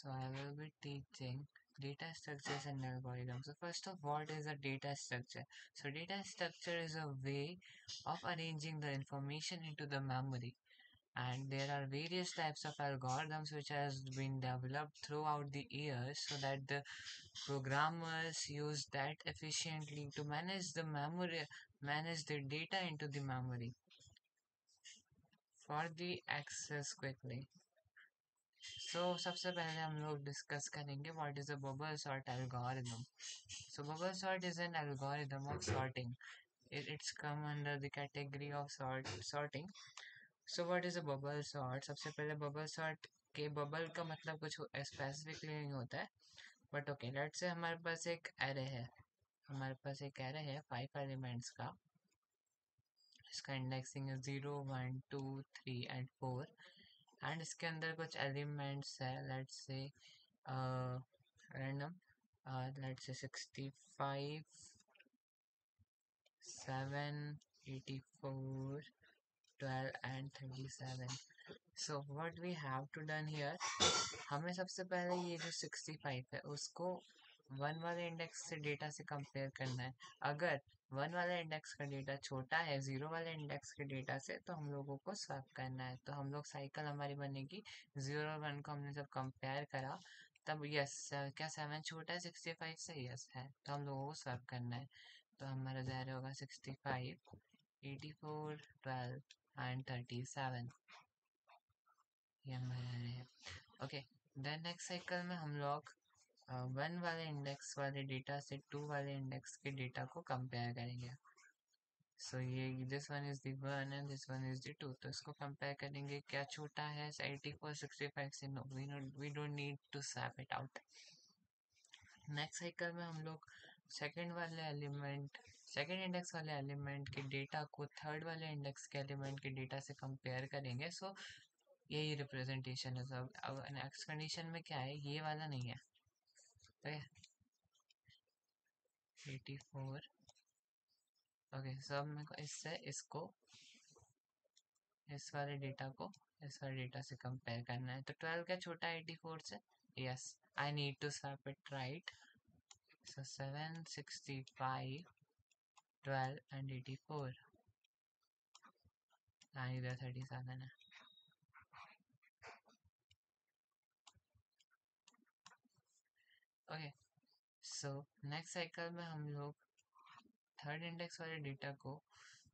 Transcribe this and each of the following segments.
So I will be teaching data structures and algorithms. So first of what is a data structure? So data structure is a way of arranging the information into the memory. And there are various types of algorithms which has been developed throughout the years so that the programmers use that efficiently to manage the data into the memory for the access quickly. So सबसे पहले हम लोग discuss करेंगे what is a bubble sort algorithm. So bubble sort is an algorithm of sorting. It's come under the category of sorting. So what is a bubble sort? सबसे पहले bubble sort के bubble का मतलब कुछ specifically नहीं होता है but okay let's say हमारे पास एक एरे है. हमारे पास एक एरे है 5 एलिमेंट्स का. इसका इंडेक्सिंग है 0 1 2 3 एंड 4 एंड इसके अंदर कुछ एलिमेंट्स है let's say random let's say 65 7 84 12 and 37. So what we have to done here, हमें सबसे पहले ये जो 65 है उसको 1 वाले इंडेक्स से डेटा से कंपेयर करना है. अगर 1 वाले इंडेक्स का डेटा छोटा है 0 वाले इंडेक्स के डेटा से तो हम लोगों को स्वैप करना है. तो हम लोग साइकिल हमारी बनेगी 0 और 1 को हमने जब कंपेयर करा तब यस क्या 7 छोटा है 65 से. यस है तो हम लोगों को स्वैप करना है. तो हमारा ज़ाहिर होगा 65 84 12 एंड 37 ये हमारा है. ओके देन नेक्स्ट साइकिल में हम लोग 1 वाले इंडेक्स वाले डेटा से 2 वाले इंडेक्स के डेटा को कंपेयर करेंगे. सो ये this one is the 1 and this one is the 2. तो इसको कंपेयर करेंगे क्या छोटा है 84 65 से. No we don't need to swap it out. Next cycle में हम लोग सेकेंड इंडेक्स वाले एलिमेंट के डेटा को थर्ड वाले इंडेक्स के एलिमेंट के डेटा से कंपेयर करेंगे. सो यही रिप्रेजेंटेशन है. सब अब नेक्स्ट कंडीशन में क्या है ये वाला नहीं है तो 84. ओके सब मेरे को इससे इसको इस वाले डेटा को इस वाले डेटा से कंपेयर करना है. तो 12 क्या छोटा है 84 से. Yes I need to swap it right. So 7 65 12 and 84 and इधर 37 है. ओके सो नेक्स्ट साइकिल में हम लोग थर्ड इंडेक्स वाले डेटा को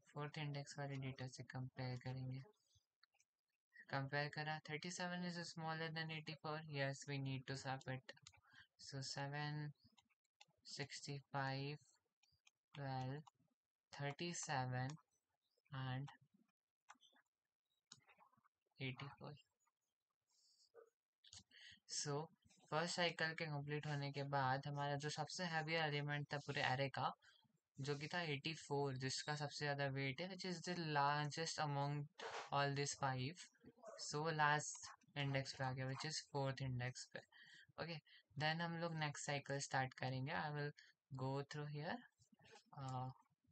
फोर्थ इंडेक्स वाले डेटा से कंपेयर करेंगे. कंपेयर करा 37 is smaller than 84. Yes, we need to swap it. So 7 65 12 37 and 84. So first cycle के कंप्लीट होने के बाद हमारा जो सबसे हैवी एलिमेंट था पूरे एरे का जो कि था 84 जिसका सबसे ज़्यादा वेट है which is the largest among all this 5. So last index पे आ गया विच इज़ फोर्थ इंडेक्स पे. ओके देन हम लोग नेक्स्ट साइकिल स्टार्ट करेंगे. I will go through here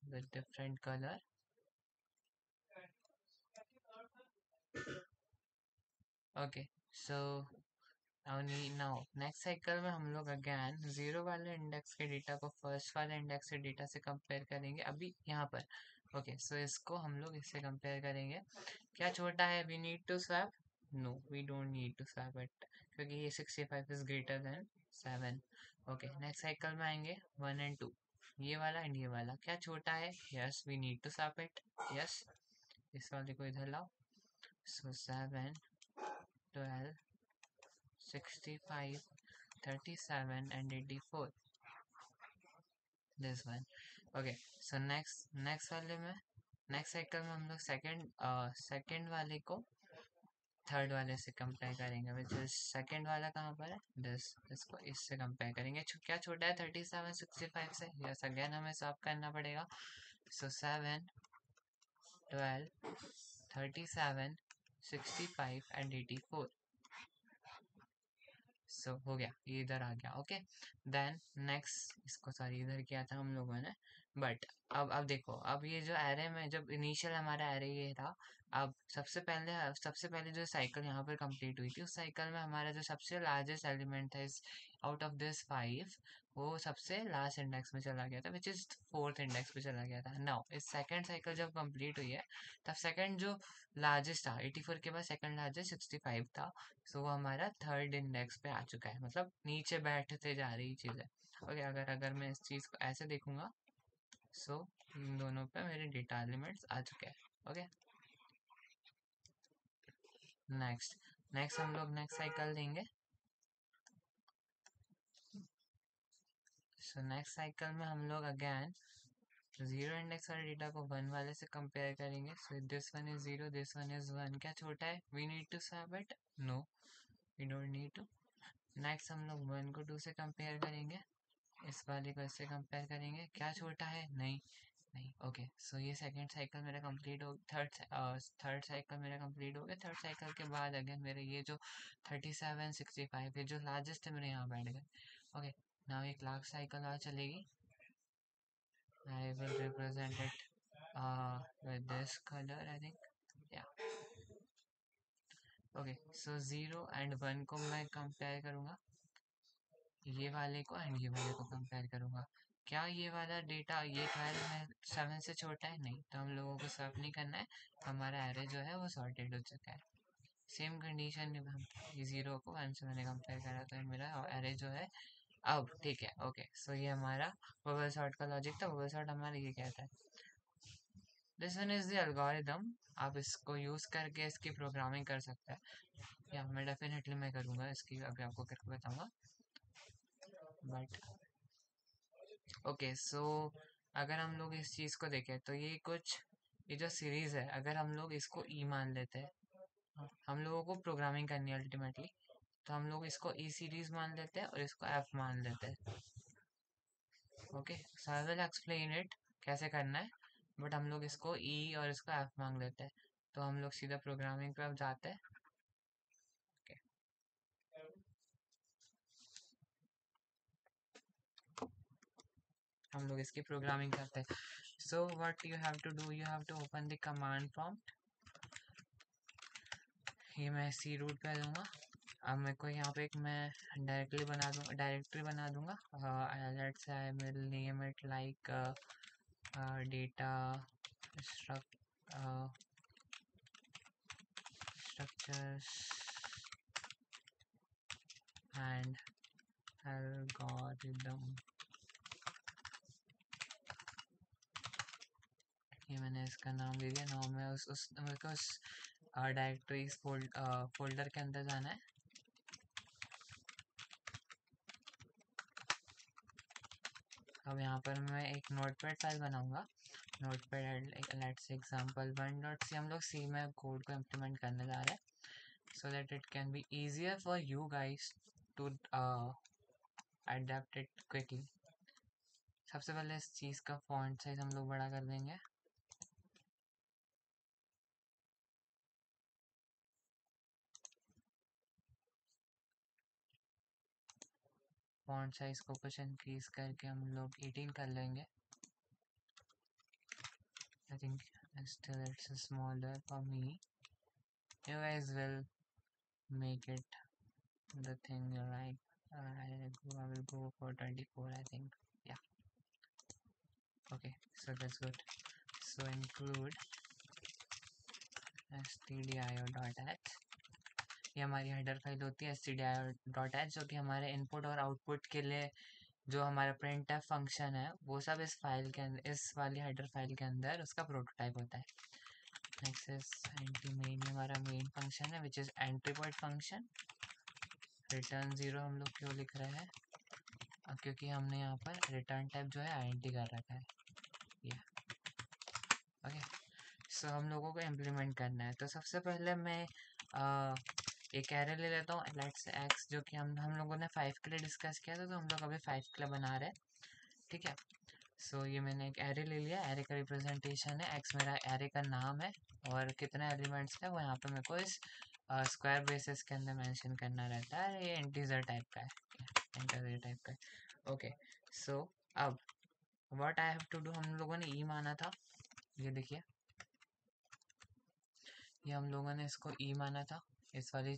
with different colour. Okay so now next cycle में हम लोग again 0 वाले इंडेक्स के डेटा को फर्स्ट वाले इंडेक्स के डेटा से कंपेयर करेंगे अभी यहाँ पर. ओके सो इसको हम लोग इससे कंपेयर करेंगे. क्या छोटा है we need to swap. No we don't need to swap it क्योंकि ये 65 is greater than 7. Okay next cycle में आएंगे 1 एंड 2 ये वाला एंड ये वाला. क्या छोटा है. Yes we need to swap it. Yes इस वाले को इधर लाओ. सो 7 12 65 37 and 84 this one. Okay so next वाले में नेक्स्ट साइकिल में हम लोग सेकंड वाले को थर्ड वाले से कंपेयर करेंगे विच इज सेकंड वाला कहाँ पर है इसको इससे कंपेयर करेंगे. क्या छोटा है 37 65 से. यस अगेन हमें स्वैप करना पड़ेगा. सो 7 12 37 65 and 84. हो गया ये इधर आ गया. ओके देन नेक्स्ट इसको सॉरी इधर किया था हम लोगों ने. बट अब देखो, अब ये जो एरे में जब इनिशियल हमारा एरे ये था, अब सबसे पहले जो साइकिल यहाँ पर कंप्लीट हुई थी, उस साइकिल में हमारा जो सबसे लार्जेस्ट एलिमेंट था इस आउट ऑफ दिस 5, वो सबसे लास्ट इंडेक्स में चला गया था, विच इज फोर्थ इंडेक्स पे चला गया था। नाउ इस सेकंड साइकिल जब कंप्लीट हुई है, तब सेकंड जो लार्जेस्ट था 84 के बाद सेकंड लार्जेस्ट 65 था, सो वो हमारा थर्ड इंडेक्स पे आ चुका है, मतलब नीचे बैठते जा रही चीज़ है। ओके, अगर मैं इस चीज़ को ऐसे देखूंगा, सो इन दोनों पे मेरे डेटा एलिमेंट्स आ चुके हैं। ओके, नेक्स्ट नेक्स्ट हम लोग नेक्स्ट साइकिल देंगे। सो नेक्स्ट साइकिल में हम लोग अगेन जीरो इंडेक्स वाले डेटा को वन वाले से कंपेयर करेंगे। So this one is zero, this one is one, क्या छोटा है? We need to swap it? No, we don't need to. Next हम लोग वन को टू से कंपेयर करेंगे, इस वाले को इससे कंपेयर करेंगे, क्या छोटा है? नहीं, नहीं। ओके, सो ये सेकंड साइकिल मेरा कंप्लीट हो, थर्ड साइकिल मेरा कंप्लीट हो गया। थर्ड साइकिल के बाद अगेन मेरे ये जो 37 65 ये जो लार्जेस्ट है मेरे यहाँ बैठ गए। ओके, नाउ एक लास्ट साइकिल और चलेगी। I will represent it with this color, I think. Yeah. Okay, so zero and one को मैं कंपेयर करूंगा, ये वाले को एंड ये वाले को कंपेयर करूंगा। क्या ये वाला डेटा ये 12 में 7 से छोटा है? नहीं, तो हम लोगों को स्वैप नहीं करना है, हमारा एरे जो है वो सॉर्टेड हो चुका है। सेम कंडीशन में हम ये जीरो को वन से मैंने कंपेयर करा, तो ये मेरा एरे जो है अब ठीक है। ओके, सो ये हमारा बबल सॉर्ट का लॉजिक था। बबल सॉर्ट हमारा ये कहता है, this one is the algorithm, आप इसको यूज करके इसकी प्रोग्रामिंग कर सकते हैं। या मैं डेफिनेटली मैं करूँगा इसकी, अभी आपको करके बताऊंगा। बट ओके, सो अगर हम लोग इस चीज़ को देखें तो ये जो सीरीज है, अगर हम लोग इसको ई मान लेते हैं, हम लोगों को प्रोग्रामिंग करनी है अल्टीमेटली, तो हम लोग इसको ई सीरीज मान लेते हैं और इसको एफ मान लेते हैं। Okay, so I will explain it कैसे करना है, बट हम लोग इसको ई और इसको एफ मान लेते हैं, तो हम लोग सीधा प्रोग्रामिंग पे अब जाते हैं। Okay. हम लोग इसकी प्रोग्रामिंग करते हैं। So what you have to do, you have to open the command prompt. ये मैं सी रूट पे दूंगा। अब मेरे को यहाँ पे एक मैं डायरेक्टरी बना दूंगा। Let's I will name it like data structures and algorithm. ये मैंने इसका नाम दे दिया। नाम में मेरे को उस डायरेक्टरीज फोल्डर के अंदर जाना है। अब यहाँ पर मैं एक नोटपैड फाइल बनाऊंगा। नोटपैड लेट्स एग्जांपल 1.c, हम लोग सी में कोड को इम्प्लीमेंट करने जा रहे हैं, so that it can be easier for you guys to adapt it quickly. सबसे पहले इस चीज़ का फॉन्ट साइज हम लोग बड़ा कर देंगे। फॉन्ट साइज को कुछ इंक्रीज करके हम लोग 18 कर लेंगे। I think still it's smaller for me. You guys will make it the thing you like. I will go for 24, I think. Yeah. Okay, so that's good. So include stdio.h, ये हमारी header file होती है stdio.h, जो कि हमारे input और output के लिए जो हमारा printf फंक्शन है वो सब इस फाइल के अंदर, इस वाली हेडर फाइल के अंदर उसका प्रोटोटाइप होता है। नेक्स्ट इज एंटी मेन, हमारा मेन फंक्शन है which is entry point function. Return 0 हम लोग क्यों लिख रहे हैं? क्योंकि हमने यहाँ पर रिटर्न टाइप जो है आईएनटी कर रखा है। ये ओके, सो हम लोगों को इम्प्लीमेंट करना है। तो सबसे पहले मैं एक एरे ले लेता हूँ, लेट्स एक्स, जो कि हम लोगों ने 5 के लिए डिस्कस किया था, तो हम लोग अभी 5 के लिए बना रहे हैं। ठीक है, सो ये मैंने एक एरे ले लिया। एरे का रिप्रेजेंटेशन है एक्स, मेरा एरे का नाम है, और कितने एलिमेंट्स है वो यहाँ पे मेरे को इस स्क्वायर बेसिस के अंदर मेंशन करना रहता है। ये इंटीजर टाइप का है, इंटीजर टाइप का है। ओके, सो अब what I have to do, हम लोगों ने ई माना था, ये देखिए, ये हम लोगों ने इसको ई माना था, इस वाली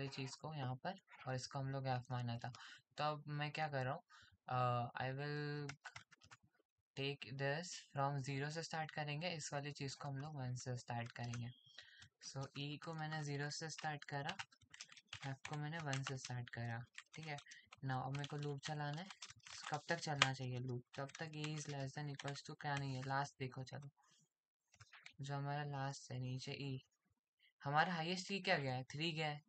चीज़ को यहाँ पर, और इसको हम लोग एफ माना था। तो अब मैं क्या कर रहा हूँ, I will take this from zero से स्टार्ट करेंगे, इस वाली चीज़ को हम लोग वन से स्टार्ट करेंगे। सो ई को मैंने ज़ीरो से स्टार्ट करा, एफ को मैंने वन से स्टार्ट करा, ठीक है ना। अब मेरे को लूप चलाना है, कब तक चलना चाहिए लूप, जब तक E is less than equals to, क्या नहीं है लास्ट, देखो चलो, जो हमारा लास्ट है नीचे ई, हमारा हाईएस्ट ई क्या गया है, 3 गया है।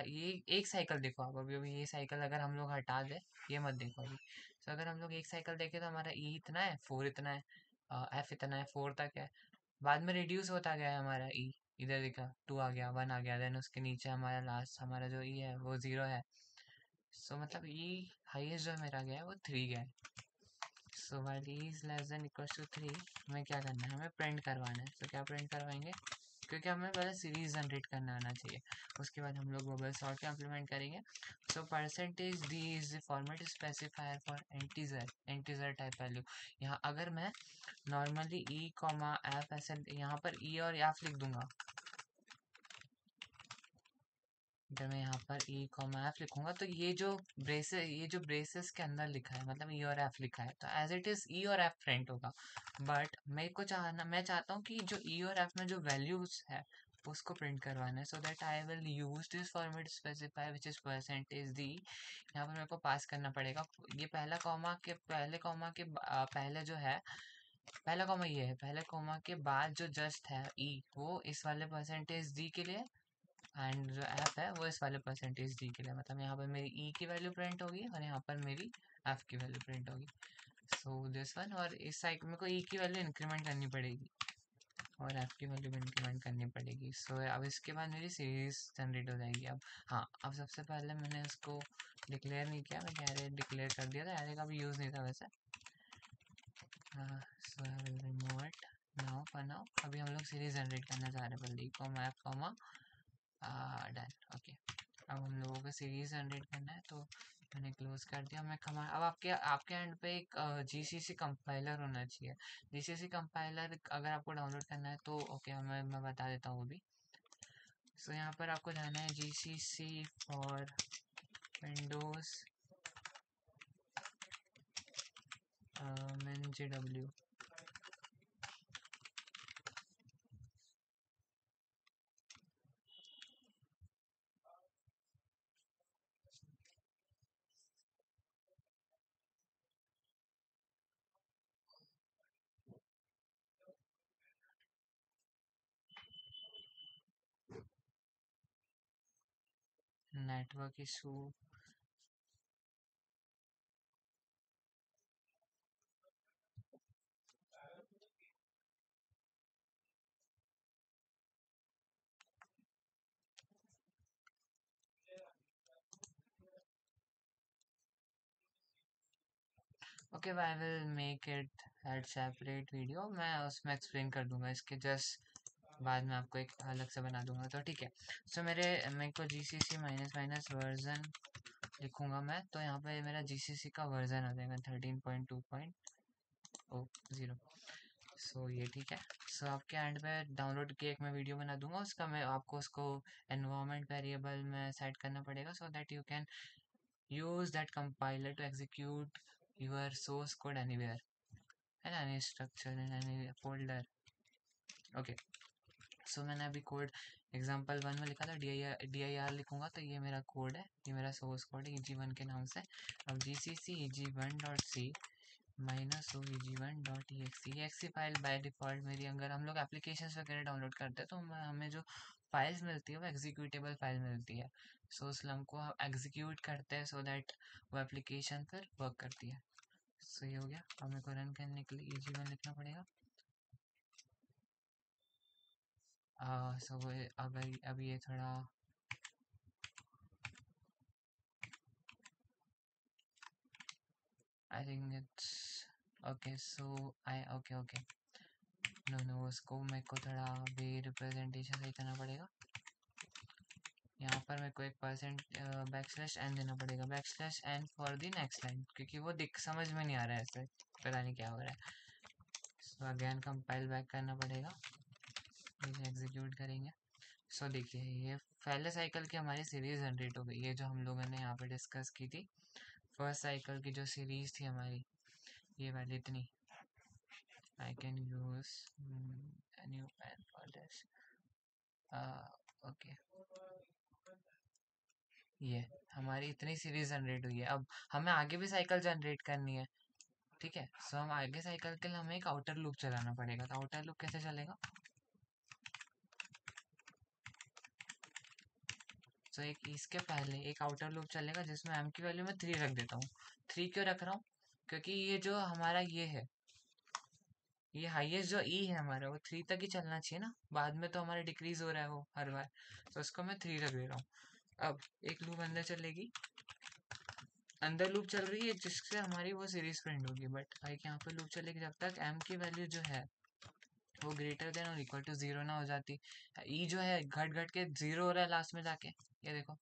ये एक साइकिल देखो आप, अभी अभी ये साइकिल अगर हम लोग हटा दे, ये मत देखो अभी, तो अगर हम लोग एक साइकिल देखें तो हमारा ई इतना है, 4 इतना है, एफ इतना है, 4 तक है। बाद में रिड्यूस होता गया है हमारा ई, इधर देखा 2 आ गया, 1 आ गया, देन उसके नीचे हमारा लास्ट हमारा जो ई है वो 0 है। सो मतलब ई हाईएस्ट जो मेरा गया है वो 3 गया है। So while e is less than equals to 3, हमें क्या करना है, हमें प्रिंट करवाना है। तो क्या प्रिंट करवाएंगे, क्योंकि हमें पहले सीरीज जनरेट करना आना चाहिए, उसके बाद हम लोग बबल सॉर्ट का इम्प्लीमेंट करेंगे। So percentage D is the format specifier for integer type value. यहाँ अगर मैं नॉर्मली ई कॉमा एफ ऐसे यहाँ पर ई और एफ लिख दूंगा, अगर मैं यहाँ पर ई कॉमा एफ लिखूंगा तो ये जो ब्रेसेस के अंदर लिखा है मतलब ई और एफ लिखा है, तो एज इट इज ई और एफ प्रिंट होगा। बट मैं चाहता हूँ कि जो ई और एफ में जो वैल्यूज है उसको प्रिंट करवाना है। So that I will use this format specify which is percentage D. यहाँ पर मेरे को पास करना पड़ेगा, ये पहले जो है, पहला कॉमा ये है, पहले कॉमा के बाद जो जस्ट है ई, वो इस वाले परसेंटेज डी के लिए, एंड जो एफ है वो इस वाले परसेंटेज डी के लिए, मतलब यहाँ पर मेरी ई की वैल्यू प्रिंट होगी और यहाँ पर मेरी एफ की वैल्यू प्रिंट होगी। सो दिस वन, और इस साइड मेरे को ई की वैल्यू इंक्रीमेंट करनी पड़ेगी और एफ की वैल्यू भी इंक्रीमेंट करनी पड़ेगी। सो अब इसके बाद मेरी सीरीज जनरेट हो जाएगी। अब हाँ, अब सबसे पहले मैंने इसको डिक्लेयर नहीं किया, मैं एरे डिक्लेयर कर दिया था, एरे का भी यूज़ नहीं था वैसे। So I will remove it now, for now अभी हम लोग सीरीज जनरेट करना चाह रहे हैं, बल्कि comma F comma done, okay. अब हम लोगों को सीरीज जनरेट करना है, तो मैंने क्लोज कर दिया। मैं कमांड, अब आपके एंड पे एक जीसीसी कंपाइलर होना चाहिए। जीसीसी कंपाइलर अगर आपको डाउनलोड करना है तो ओके, मैं बता देता हूँ वो भी। सो यहाँ पर आपको जाना है GCC for Windows minjw, network issue, okay I will make it at separate video, मैं उसमें एक्सप्लेन कर दूंगा इसके जस्ट बाद में, आपको एक अलग से बना दूंगा, तो ठीक है। सो मेरे को जी सी सी माइनस माइनस वर्जन लिखूंगा मैं, तो यहाँ पे मेरा जी सी सी का वर्जन आ जाएगा 13.2.0। सो ये ठीक है। सो आपके एंड पे डाउनलोड की एक मैं वीडियो बना दूंगा, उसका मैं आपको उसको एनवायरनमेंट वेरिएबल में सेट करना पड़ेगा, so that you can use that compiler to execute your source code anywhere, है ना, any structure in any folder। Okay, so मैंने अभी कोड एग्जाम्पल 1 में लिखा था, डी आई आर लिखूंगा तो ये मेरा कोड है, ये मेरा सोर्स कोड है EG1 के नाम से। अब G C C EG1.c minus o EG1.exe file by default मेरी, अगर हम लोग एप्लीकेशंस वगैरह डाउनलोड करते हैं तो हमें जो फाइल्स मिलती है वो एग्जीक्यूटेबल फाइल मिलती है। सो उसमें हमको एग्जीक्यूट करते हैं सो दैट वो एप्लीकेशन फिर वर्क करती है। सो ये हो गया। अब मेरे को रन करने के लिए EG1 लिखना पड़ेगा। सो अब ये थोड़ा I think it's okay. So I okay no उसको मेरे को थोड़ा भी रिप्रेजेंटेशन सही करना पड़ेगा। यहाँ पर मेरे को एक परसेंट बैकस्लैश एन देना पड़ेगा, backslash n for the next line, क्योंकि वो दिख समझ में नहीं आ रहा है ऐसे। पता नहीं क्या हो रहा है। सो अगेन कंपाइल बैक करना पड़ेगा, इसे एग्जीक्यूट करेंगे। सो देखिए ये पहले साइकिल की हमारी सीरीज जनरेट हो गई है जो हम लोगों ने यहाँ पे डिस्कस की थी। फर्स्ट साइकिल की जो सीरीज थी हमारी ये वाली इतनी। I can use new pen for this. Okay, ये हमारी इतनी सीरीज जनरेट हुई है। अब हमें आगे भी साइकिल जनरेट करनी है, ठीक है। सो हम आगे साइकिल के लिए हमें एक आउटर लूप चलाना पड़ेगा। तो आउटर लूप कैसे चलेगा? सो एक इसके पहले एक आउटर लूप चलेगा जिसमें m की वैल्यू मैं 3 रख देता हूँ। 3 क्यों रख रहा हूँ? क्योंकि ये जो हमारा ये है, ये हाईएस्ट जो e है हमारा वो 3 तक ही चलना चाहिए ना, बाद में तो हमारा डिक्रीज हो रहा है वो हर बार। तो उसको मैं 3 रख दे रहा हूँ। अब एक लूप अंदर चलेगी, अंदर लूप चल रही है जिससे हमारी वो सीरीज प्रिंट होगी। बट लाइक यहाँ पे लूप चलेगी जब तक m की वैल्यू जो है वो ग्रेटर देन और इक्वल टू 0 ना हो जाती। ई जो है घट घट के 0 हो रहा है लास्ट में जाके, ये देखो,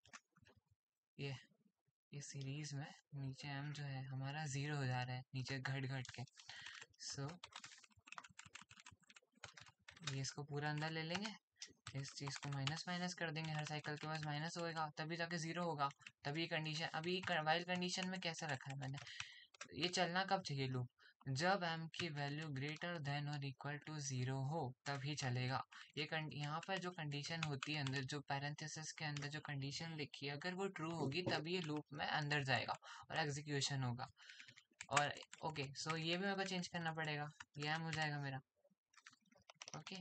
ये सीरीज में नीचे m जो है हमारा 0 हो जा रहा है नीचे घट घट के। सो ये इसको पूरा अंदर ले लेंगे, इस चीज़ को माइनस माइनस कर देंगे, हर साइकिल के पास माइनस होएगा तभी जाके 0 होगा। तभी कंडीशन, अभी वाइल कंडीशन में कैसे रखा है मैंने, ये चलना कब चाहिए लूप? जब m की वैल्यू ग्रेटर देन और इक्वल टू 0 हो तभी चलेगा। ये यहाँ पर जो कंडीशन होती है अंदर, जो पैरेंथेसिस के अंदर जो कंडीशन लिखी है, अगर वो ट्रू होगी तभी ये लूप में अंदर जाएगा और एग्जीक्यूशन होगा। और ओके, सो ये भी मेरे को चेंज करना पड़ेगा, ये m हो जाएगा मेरा। ओके,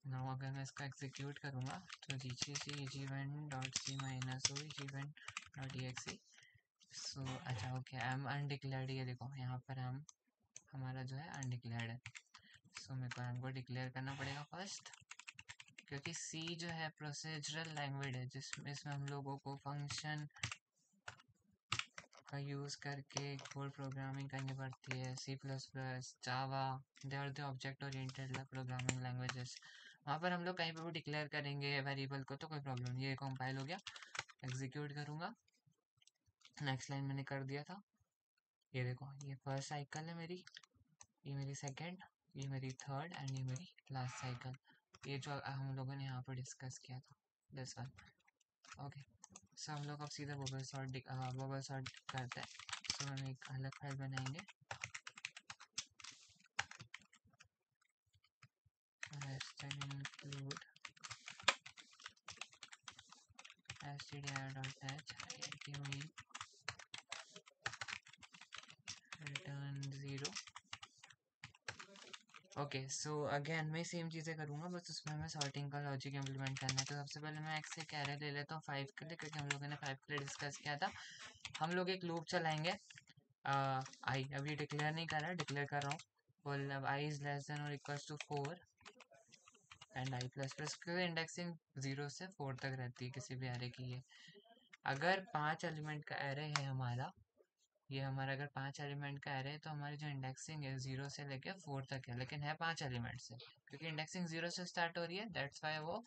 नाउ अगर मैं इसका एग्जीक्यूट करूँगा तो gcc event dot C minus O event dot exe। सो अच्छा ओके, m अनडिक्लेयर्ड, ये देखो यहाँ पर m हमारा जो है अनडिक्लेयर्ड है। सो मेरे को m को डिक्लेयर करना पड़ेगा फर्स्ट, क्योंकि C जो है प्रोसीजरल लैंग्वेज है जिसमें इसमें हम लोगों को फंक्शन का यूज़ करके कोड प्रोग्रामिंग करनी पड़ती है। C plus plus, Java, they are the object oriented programming languages. वहाँ पर हम लोग कहीं पर भी डिक्लेयर करेंगे वेरिएबल को तो कोई प्रॉब्लम नहीं। ये कंपाइल हो गया, एग्जीक्यूट करूँगा, नेक्स्ट लाइन मैंने कर दिया था। ये देखो, ये फर्स्ट साइकिल है मेरी, ये मेरी सेकेंड, ये मेरी थर्ड एंड ये मेरी लास्ट साइकिल। ये जो हम लोगों ने यहाँ पर डिस्कस किया था, दिस वन। ओके, सो हम लोग अब सीधा बबल सॉर्ट करते हैं। सो हम एक अलग फाइल बनाएंगे, include stdio.h main return 0। Okay, so again मैं सेम चीज़ें करूँगा, बस उसमें हमें सॉर्टिंग का लॉजिक इम्प्लीमेंट करना है। तो सबसे पहले मैं एक्स एक एरे ले लेता हूँ 5 के लिए, क्योंकि हम लोगों ने 5 के लिए डिस्कस किया था। हम लोग एक लूप चलाएंगे आई, अभी डिक्लेयर नहीं कर रहा, डिक्लेयर कर रहा हूँ, बोल अब आई इज लेस देन और equals to 4 and I plus plus की इंडेक्सिंग 0 से 4 तक रहती है किसी भी एरे की। ये अगर 5 एलिमेंट का एरे है हमारा, ये हमारा अगर 5 एलिमेंट का एरे है तो हमारी जो इंडेक्सिंग है 0 से लेके 4 तक है, लेकिन है 5 एलिमेंट से, क्योंकि इंडेक्सिंग 0 से स्टार्ट हो रही है, दैट्स वाई वो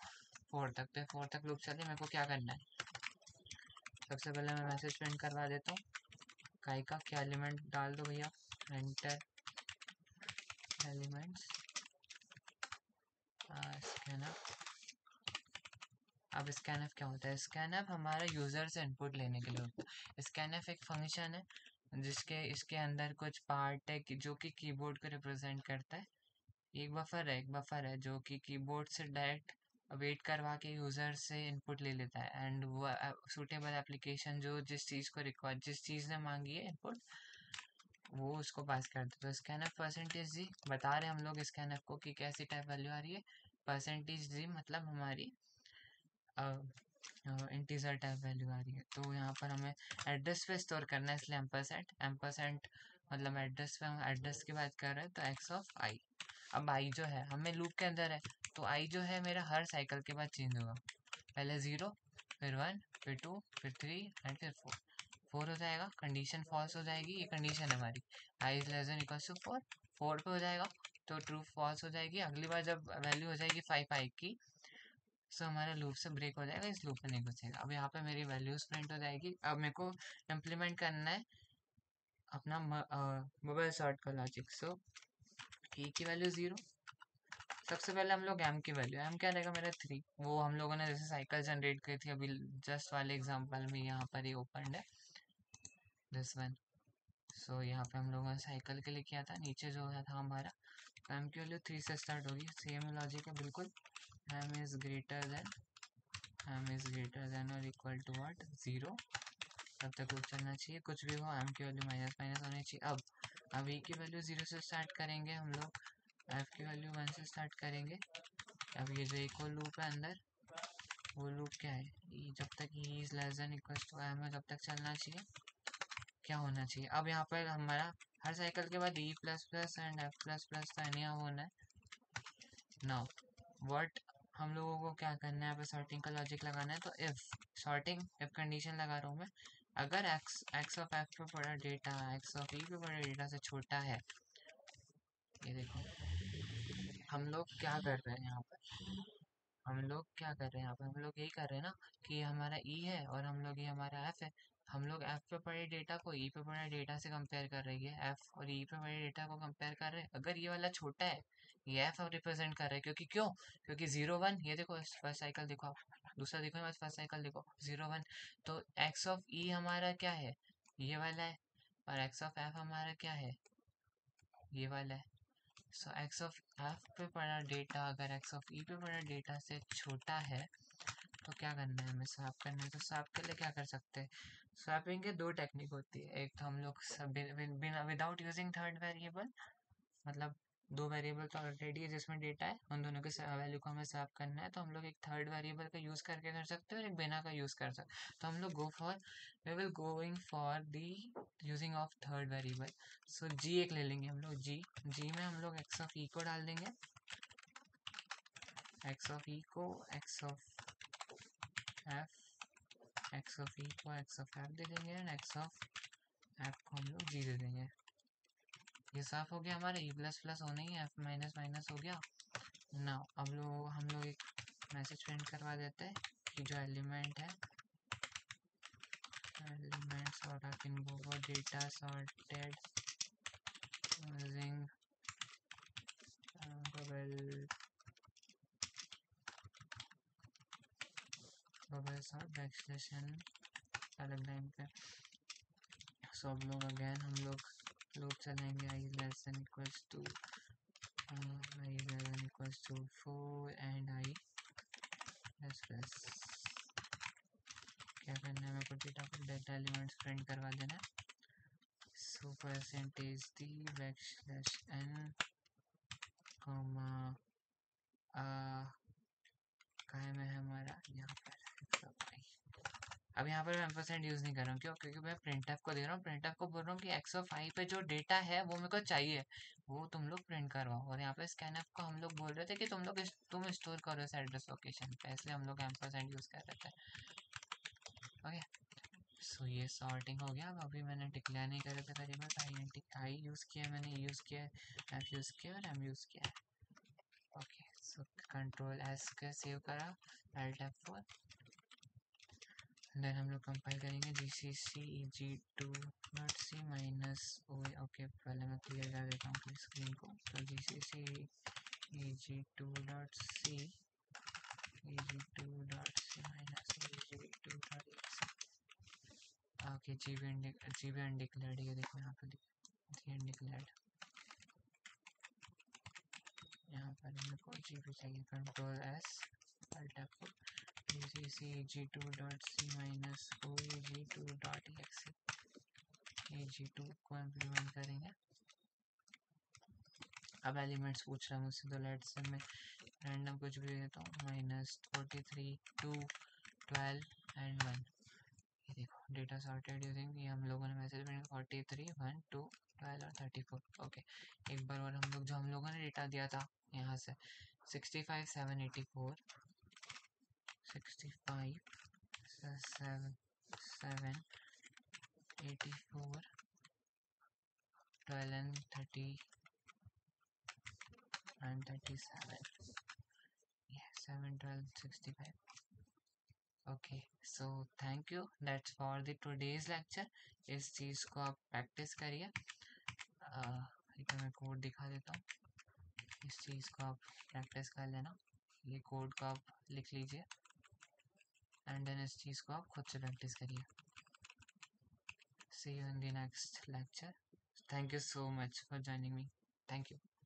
4 तक। तो 4 तक लूप चलिए, मेरे को क्या करना है, सबसे पहले मैं मैसेज प्रिंट करवा देता हूँ, काई का क्या एलिमेंट डाल दो भैया, एंटर एलिमेंट्स स्कैनफ। अब स्कैनफ क्या होता है? स्कैनफ हमारा यूज़र से इनपुट लेने के लिए होता है। स्कैनफ एक फंक्शन है जिसके इसके अंदर कुछ पार्ट है जो कि कीबोर्ड को रिप्रेजेंट करता है। एक बफर है जो कि कीबोर्ड से डायरेक्ट वेट करवा के यूज़र से इनपुट ले लेता है, एंड वो सूटेबल एप्लीकेशन जो जिस चीज़ ने मांगी है इनपुट, वो उसको पास कर देता है। तो स्कैनफ परसेंटेज जी बता रहे हम लोग स्कैनफ को कि कैसी टाइप वैल्यू आ रही है। परसेंटेज जी मतलब हमारी इंटीजर टाइप वैल्यू आ रही है। तो यहाँ पर हमें एड्रेस पे स्टोर करना है, इसलिए एम्परसेंट मतलब एड्रेस पे, हम एड्रेस की बात कर रहे हैं तो एक्स ऑफ आई। अब आई जो है हमें लूप के अंदर है, तो आई जो है मेरा हर साइकिल के बाद चेंज होगा, पहले 0, फिर 1, फिर 2, फिर 3 एंड फिर 4। 4 हो जाएगा, कंडीशन फॉल्स हो जाएगी, ये कंडीशन है हमारी, I is less than equal to 4। 4 पे हो जाएगा तो ट्रू फॉल्स हो जाएगी। अगली बार जब वैल्यू हो जाएगी 5 आई की, सो हमारा लूप से ब्रेक हो जाएगा, इस लूप में नहीं घुसेगा। अब यहाँ पे मेरी वैल्यूज प्रिंट हो जाएगी। अब मेरे को इम्प्लीमेंट करना है अपना मोबाइल सॉर्ट का लॉजिक। सो ई की वैल्यू 0। सबसे पहले हम लोग एम की वैल्यू, एम क्या रहेगा मेरा 3, वो हम लोगों ने जैसे साइकिल जनरेट की थी अभी जस्ट वाले एग्जांपल में, यहाँ पर ही ओपन है दिस वन। सो यहाँ पे हम लोगों ने साइकिल के लिए किया था, नीचे जो है था हमारा एम की वैल्यू 3 से स्टार्ट होगी। सेम लॉजिक है बिल्कुल। एम इज ग्रेटर देन और इक्वल टू व्हाट, 0। तब तक लूप चलना चाहिए, कुछ भी हो एम की वैल्यू माइनस माइनस होनी चाहिए। अब ई की वैल्यू 0 से स्टार्ट करेंगे हम लोग, एफ की वैल्यू 1 से स्टार्ट करेंगे। अब ये जो एक और लूप है अंदर, वो लूप क्या है, जब तक e is less than equal to m है तब तक चलना चाहिए। क्या होना चाहिए अब यहाँ पर हमारा, हर साइकिल के बाद E plus plus and F plus plus तो एनी होना है। नाउ व्हाट हम लोगों को क्या करना है, यहाँ पे सॉर्टिंग का लॉजिक लगाना है। तो इफ सॉर्टिंग, इफ कंडीशन लगा रहा हूँ मैं, अगर एक्स ऑफ एफ पे पड़ा डेटा एक्स ऑफ ई पे पड़ा डेटा से छोटा है, ये देखो हम लोग क्या कर रहे हैं यहाँ पर, हम लोग क्या कर रहे हैं यहाँ पे, हम लोग यही कर रहे हैं ना कि हमारा ई है और हम लोग ये हमारा एफ है, हम लोग एफ पे पड़े डेटा को ई पे पड़े डेटा से कंपेयर कर रहे हैं, एफ और ई पे पड़े डेटा को कंपेयर कर रहे हैं। अगर ये वाला छोटा है, ये एफ रिप्रेजेंट कर रहा है, क्योंकि क्यों, क्योंकि 0 1, ये देखो फर्स्ट साइकिल देखो आप, दूसरा देखो बस फर्स्ट साइकिल देखो 0 1, तो एक्स ऑफ ई हमारा क्या है, ये वाला है, और एक्स ऑफ एफ हमारा क्या है, ये वाला है। सो एक्स ऑफ एफ पे पड़ा डेटा अगर एक्स ऑफ ई पे पड़ा डेटा से छोटा है, तो क्या करना है, हमें स्वैप करना है। तो स्वैप के लिए क्या कर सकते हैं, स्वैपिंग के दो टेक्निक होती है। एक तो हम लोग बिना विदाउट यूजिंग थर्ड वेरिएबल, मतलब दो वेरिएबल तो ऑलरेडी है जिसमें डेटा है, उन दोनों के वैल्यू को हमें स्वैप करना है, तो हम लोग एक थर्ड वेरिएबल का यूज करके कर सकते हैं और एक बिना का यूज कर सकते हैं। तो हम लोग we will going for the using of third variable. So जी एक ले लेंगे हम लोग, जी में हम लोग एक्स ऑफ ई को डाल देंगे, एक्स ऑफ ई को X of F, X of E को एक्स ऑफ एफ दे देंगे एंड एक्स ऑफ एफ को हम लोग जी दे देंगे। ये साफ हो गया हमारा, ई प्लस प्लस होना ही, एफ माइनस माइनस हो गया। ना अब हम लोग एक मैसेज प्रिंट करवा देते हैं कि जो एलिमेंट है, एलिमेंट सॉर्ट ऑफ इनपुट और data sorted using bubble sort backslash n अलग लाइन पे। सो अब लोग अगेन हम लोग लूप चलेंगे, I less than equals to 4 and I plus plus. क्या करना है, मेरे को डेटा एलिमेंट्स प्रिंट करवा देना है। So percentage D backslash n comma कहाँ में है हमारा, यहाँ पर। अब यहाँ पर मैं एम्परसेंड यूज नहीं कर रहा हूँ, क्यों, क्योंकि मैं प्रिंट एफ को दे रहा हूँ, प्रिंट एफ को बोल रहा हूँ कि एक्स ऑफ आई पे जो डेटा है वो मेरे को चाहिए, वो तुम लोग प्रिंट करवाओ। और यहाँ पे स्कैन एफ को हम लोग बोल रहे थे कि तुम स्टोर करो इस एड्रेस लोकेशन पे, इसलिए हम लोग एम्परसेंड यूज कर रहे थे। ओके, सो ये सॉर्टिंग हो गया। अब अभी मैंने डिक्लेयर नहीं करे थे वेरिएबल, आई यूज किया, मैंने यूज किया, एफ यूज किया और एम यूज किया। ओके, सो कंट्रोल एस के सेव करा, एल्ट F4, देन हम लोग कंपाइल करेंगे gcc eg2.c माइनस ओ। ओके, पहले मैं क्लियर कर देता हूँ अपनी स्क्रीन को। तो gcc eg2.c minus eg2.exe। Okay, GB undeclared, ये देखो यहाँ पर जी अनडिक्लेयर्ड, यहाँ पर मेरे को जीबी चाहिए। Control S alt F4 gcc eg2.c minus O eg2.exe, eg2 को इम्प्लीमेंट करेंगे। अब एलिमेंट्स पूछ रहा है मुझसे, तो लेट्स से मैं रैंडम कुछ भी देता हूँ, -43 2 12 एंड 1। ये देखो डेटा सॉर्टेड यूजिंग, ये हम लोगों ने मैसेज में 43 1 2 12 और 34। ओके, एक बार और हम लोग जो हम लोगों ने डेटा दिया था यहाँ से 65 784 65 7 84 12 and 30 and 37, yeah 7 12 65। Okay, so thank you, that's for the today's lecture. इस चीज़ को आप प्रैक्टिस करिए। एक मैं कोड दिखा देता हूँ। इस चीज़ को आप प्रैक्टिस कर लेना। ये कोड को आप लिख लीजिए एंड देन इस चीज़ को आप खुद से प्रैक्टिस करिए। See you in the next lecture. Thank you so much for joining me. Thank you.